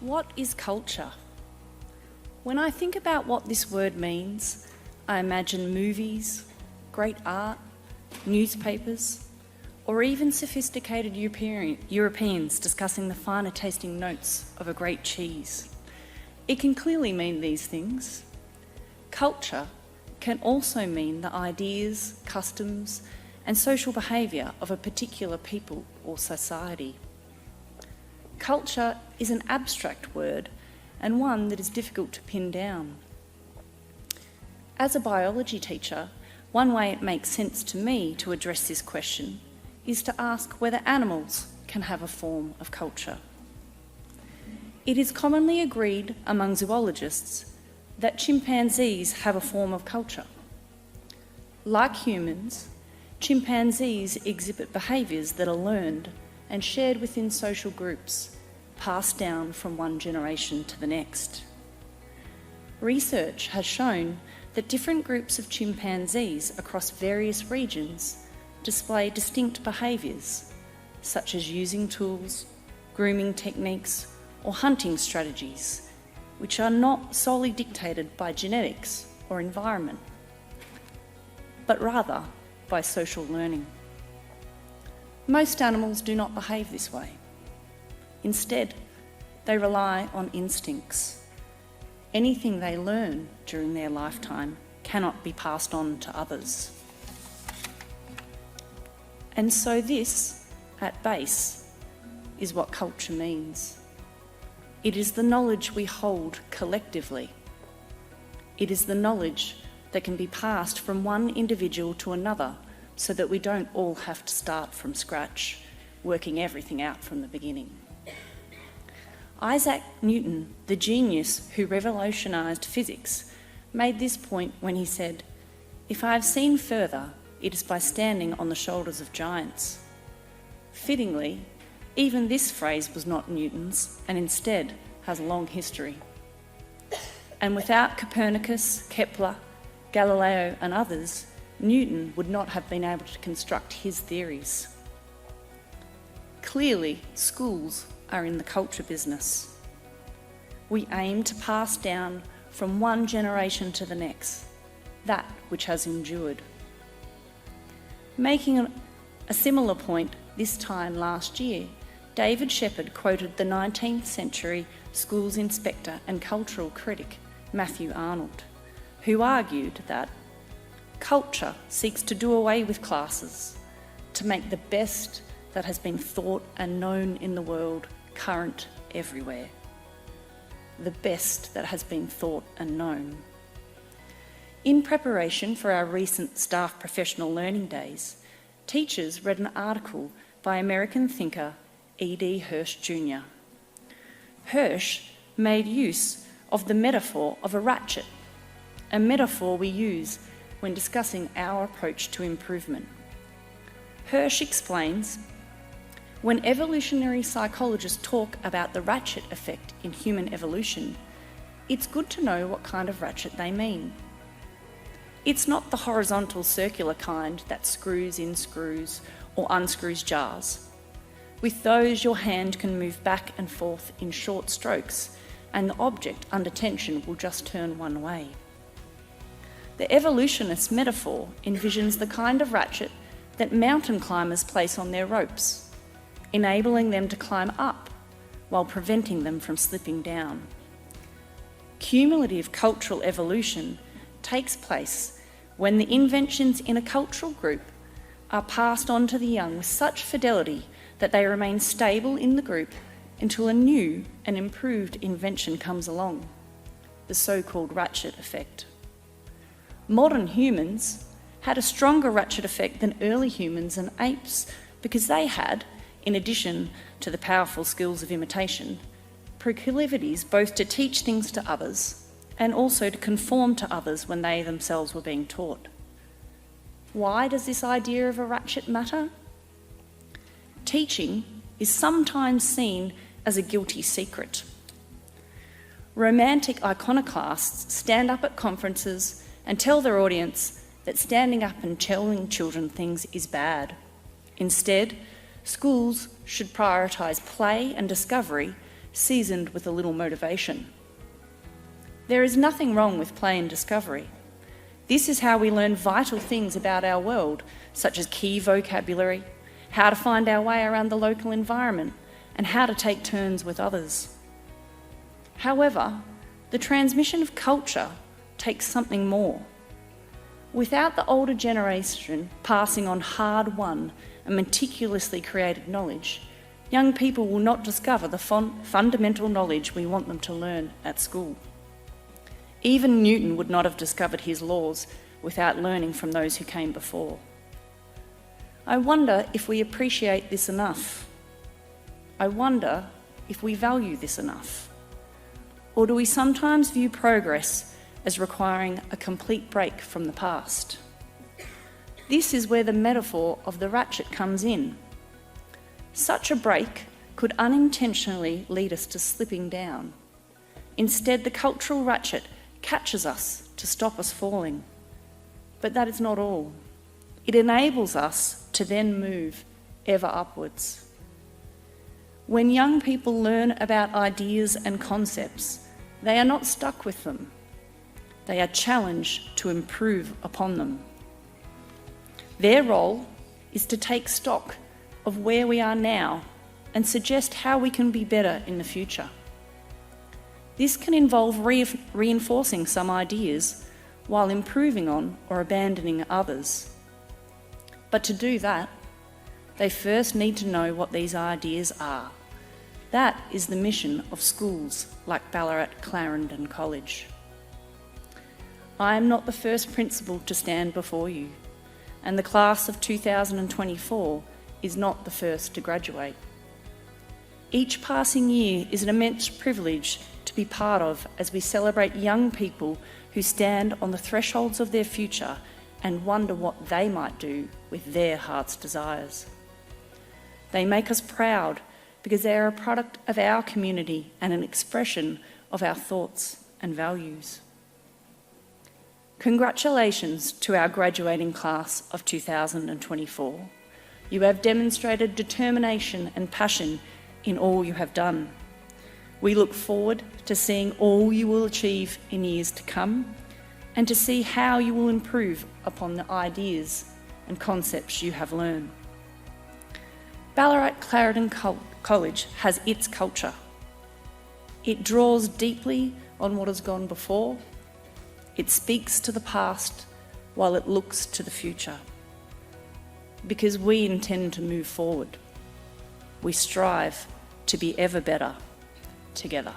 What is culture? When I think about what this word means, I imagine movies, great art, newspapers, or even sophisticated Europeans discussing the finer tasting notes of a great cheese. It can clearly mean these things. Culture can also mean the ideas, customs, and social behaviour of a particular people or society. Culture is an abstract word and one that is difficult to pin down. As a biology teacher, one way it makes sense to me to address this question is to ask whether animals can have a form of culture. It is commonly agreed among zoologists that chimpanzees have a form of culture. Like humans, chimpanzees exhibit behaviours that are learned and shared within social groups, passed down from one generation to the next. Research has shown that different groups of chimpanzees across various regions display distinct behaviours, such as using tools, grooming techniques, or hunting strategies, which are not solely dictated by genetics or environment, but rather by social learning. Most animals do not behave this way. Instead, they rely on instincts. Anything they learn during their lifetime cannot be passed on to others. And so this, at base, is what culture means. It is the knowledge we hold collectively. It is the knowledge that can be passed from one individual to another so that we don't all have to start from scratch, working everything out from the beginning. Isaac Newton, the genius who revolutionised physics, made this point when he said, "If I have seen further, it is by standing on the shoulders of giants." Fittingly, even this phrase was not Newton's and instead has a long history. And without Copernicus, Kepler, Galileo and others, Newton would not have been able to construct his theories. Clearly, schools are in the culture business. We aim to pass down from one generation to the next that which has endured. Making a similar point this time last year, David Shepard quoted the 19th century schools inspector and cultural critic Matthew Arnold, who argued that culture seeks to do away with classes, to make the best that has been thought and known in the world current everywhere. The best that has been thought and known. In preparation for our recent staff professional learning days, teachers read an article by American thinker E.D. Hirsch Jr. Hirsch made use of the metaphor of a ratchet, a metaphor we use when discussing our approach to improvement. Hirsch explains, when evolutionary psychologists talk about the ratchet effect in human evolution, it's good to know what kind of ratchet they mean. It's not the horizontal circular kind that screws in screws or unscrews jars. With those, your hand can move back and forth in short strokes, and the object under tension will just turn one way. The evolutionist metaphor envisions the kind of ratchet that mountain climbers place on their ropes, enabling them to climb up while preventing them from slipping down. Cumulative cultural evolution takes place when the inventions in a cultural group are passed on to the young with such fidelity that they remain stable in the group until a new and improved invention comes along, the so-called ratchet effect. Modern humans had a stronger ratchet effect than early humans and apes because they had, in addition to the powerful skills of imitation, proclivities both to teach things to others and also to conform to others when they themselves were being taught. Why does this idea of a ratchet matter? Teaching is sometimes seen as a guilty secret. Romantic iconoclasts stand up at conferences and tell their audience that standing up and telling children things is bad. Instead, schools should prioritise play and discovery seasoned with a little motivation. There is nothing wrong with play and discovery. This is how we learn vital things about our world, such as key vocabulary, how to find our way around the local environment, and how to take turns with others. However, the transmission of culture takes something more. Without the older generation passing on hard-won and meticulously created knowledge, young people will not discover the fundamental knowledge we want them to learn at school. Even Newton would not have discovered his laws without learning from those who came before. I wonder if we appreciate this enough. I wonder if we value this enough. Or do we sometimes view progress as requiring a complete break from the past? This is where the metaphor of the ratchet comes in. Such a break could unintentionally lead us to slipping down. Instead, the cultural ratchet catches us to stop us falling. But that is not all. It enables us to then move ever upwards. When young people learn about ideas and concepts, they are not stuck with them. They are challenged to improve upon them. Their role is to take stock of where we are now and suggest how we can be better in the future. This can involve reinforcing some ideas while improving on or abandoning others. But to do that, they first need to know what these ideas are. That is the mission of schools like Ballarat Clarendon College. I am not the first principal to stand before you, and the class of 2024 is not the first to graduate. Each passing year is an immense privilege to be part of as we celebrate young people who stand on the thresholds of their future and wonder what they might do with their heart's desires. They make us proud because they are a product of our community and an expression of our thoughts and values. Congratulations to our graduating class of 2024. You have demonstrated determination and passion in all you have done. We look forward to seeing all you will achieve in years to come and to see how you will improve upon the ideas and concepts you have learned. Ballarat Clarendon College has its culture. It draws deeply on what has gone before. It speaks to the past while it looks to the future. Because we intend to move forward. We strive to be ever better together.